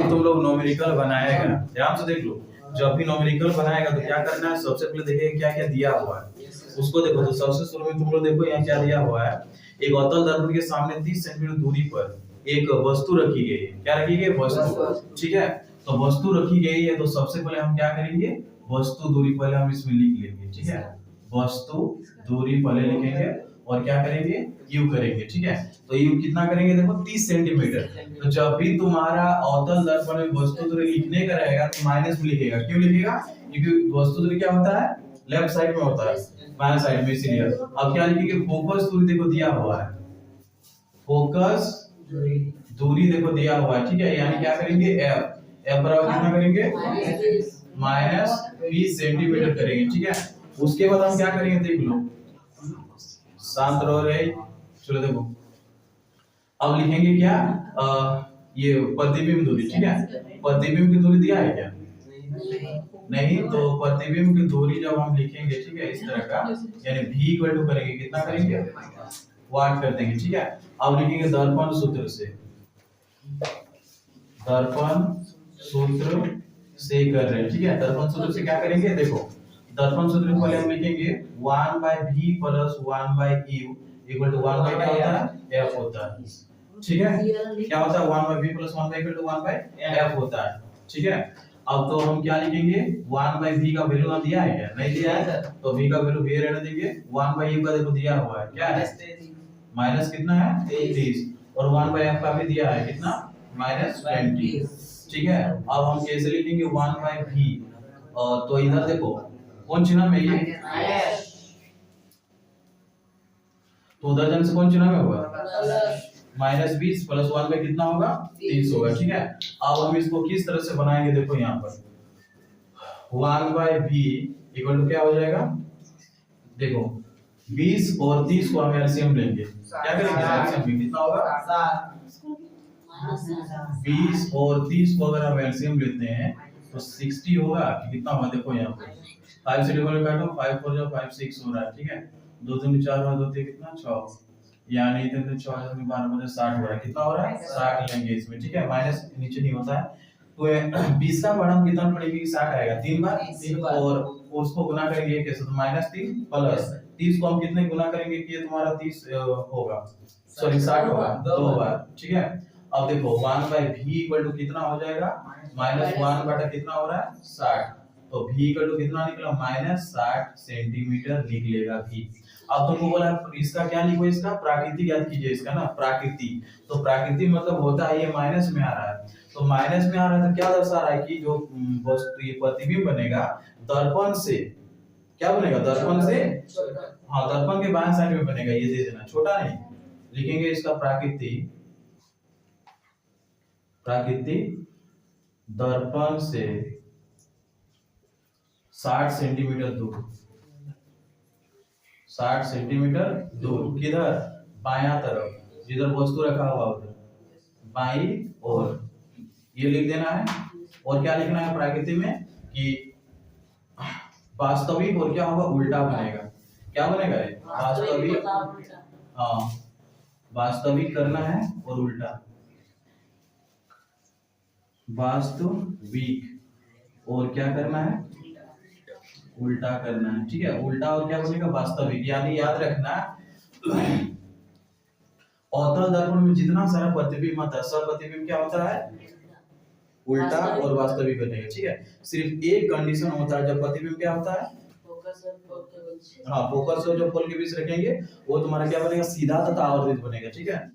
भी तुम लोग न्यूमेरिकल बनाएगा, ध्यान से देख लो, जब भी न्यूमेरिकल बनाएगा तो क्या करना है, सबसे पहले देखिए क्या क्या दिया हुआ है उसको देखो। तो सबसे शुरू में तुम लोग देखो यहाँ क्या दिया हुआ है, एक अवतल दर्पण के सामने 30 सेंटीमीटर दूरी पर एक वस्तु रखी गई है। क्या रखी गई? वस्तु। ठीक है, तो वस्तु रखी गई है तो सबसे पहले हम क्या करेंगे, वस्तु दूरी पहले हम इसमें लिख लेंगे। ठीक है, वस्तु दूरी पहले लिखेंगे और क्या करेंगे, यू करेंगे। ठीक है, तो यू कितना करेंगे, देखो 30 सेंटीमीटर। तो जब भी तुम्हारा अवतल दर्पण में वस्तु दूरी लिखने का रहेगा तो माइनस में लिखेगा। क्यों लिखेगा? क्योंकि वस्तु दूरी क्या होता है, लेफ्ट साइड में होता है, बाएं साइड में, इसीलिए। अब क्या लिखेंगे, फोकस दूरी देखो दिया हुआ है, फोकस दूरी देखो दिया हुआ है। ठीक है, यानी क्या करेंगे, एफ बराबर कितना करेंगे, -20 सेंटीमीटर करेंगे। ठीक है, उसके बाद हम क्या करेंगे, देख लो, शांत रहो रे। चलो देखो, अब लिखेंगे क्या, ये प्रतिबिंब दूरी। ठीक है, प्रतिबिंब की दूरी दिया है क्या? नहीं, तो प्रतिबिंब की दूरी जब हम लिखेंगे, ठीक है, इस तरह का, यानी v इक्वल टू करेंगे, कितना करेंगे, वाट कर देंगे। ठीक है, अब लिखेंगे दर्पण सूत्र से, दर्पण सूत्र से कर रहे हैं। ठीक है, दर्पण सूत्र से क्या करेंगे, देखो दर्पण सूत्र में पहले हम लिखेंगे 1/v + 1/u equal to 1 bye क्या होता है, f होता है। ठीक है, क्या होता है, 1/v + 1 इक्वल टू 1/f होता है। ठीक है, अब तो हम क्या लिखेंगे, 1/v का वैल्यू ना दिया है क्या? नहीं दिया है, तो v का वैल्यू v रहने देंगे। 1/u का देखो दिया हुआ है, क्या है, माइनस कितना है, 30, और 1/f का भी दिया है, कितना, -20। ठीक है, अब हम कैसे लिखेंगे 1/v, तो इधर देखो कौन चिन्ह में ये, तो उधर जन से कौन चिन्ह में होगा, -20 + 1 में कितना होगा, 30 होगा। ठीक है, अब हम इसको किस तरह से बनाएंगे, देखो यहाँ पर 1/v इक्वल टू क्या हो जाएगा, देखो 20 और 30 को हम एलसीएम लेंगे। क्या करेंगे, एलसीएम में कितना होगा, 20 और 30 को अगर हम एलसीएम लेते हैं तो 60 होगा कि कितना होगा, देखो यहाँ पे 5 से डिवाइड काटो, 5 4 जा 5 6 हो रहा है। ठीक है, 2 दूनी 4 और 2 3 कितना, 6, यानी 3 4 12 मुझे 60 हो रहा है। कितना हो रहा है, 60 लेंगे इसमें। ठीक है, माइनस नीचे नहीं होता है, तो 20 का बढ़ा कितना पड़ेगी, 60 आएगा 3 बार, और उसको गुना करेंगे कैसे, तो -3 प्लस 30 को हम कितने गुना करेंगे कि ये तुम्हारा 30 होगा, सॉरी 60 होगा 2 बार। ठीक है, अब देखो 1/v इक्वल टू कितना हो जाएगा, -1 बटा कितना हो रहा है, 60, तो v इक्वल टू कितना निकला, -60 सेंटीमीटर लिख लेगा v। अब तुमको बोला इसका क्या लिखो, इसका प्राकृतिक याद कीजिए, इसका ना प्राकृति, तो प्राकृतिक मतलब होता है ये माइनस में आ रहा है, तो माइनस में आ रहा है तो क्या दर्शा रहा है कि जो वस्तु ये प्रतिबिंब बनेगा दर्पण से, क्या बनेगा, दर्पण से, हाँ दर्पण के बाएं साइड में बनेगा, ये दे देना, छोटा नहीं लिखेंगे, इसका प्राकृतिक, प्राकृतिक दर्पण से 60 सेंटीमीटर दूर, 60 सेंटीमीटर दूर, किधर, बायां तरफ, जिधर वस्तु रखा हुआ उधर बाई और, ये लिख देना है। और क्या लिखना है प्राकृतिक में कि वास्तविक, और क्या होगा, उल्टा बनेगा, क्या बनेगा, वास्तविक, हाँ वास्तविक करना है और उल्टा, वास्तविक और क्या करना है, उल्टा करना है। ठीक है, उल्टा और क्या बनेगा, वास्तविक, यानी याद रखना अवतल दर्पण में जितना सारा प्रतिबिंब आता है सब प्रतिबिंब क्या होता है, उल्टा और वास्तविक बनेगा। ठीक है, सिर्फ एक कंडीशन होता है जब प्रतिबिंब क्या होता है, हाँ फोकस और जो पोल के बीच रखेंगे वो तुम्हारा क्या बनेगा, सीधा तथा आवर्धित बनेगा। ठीक है।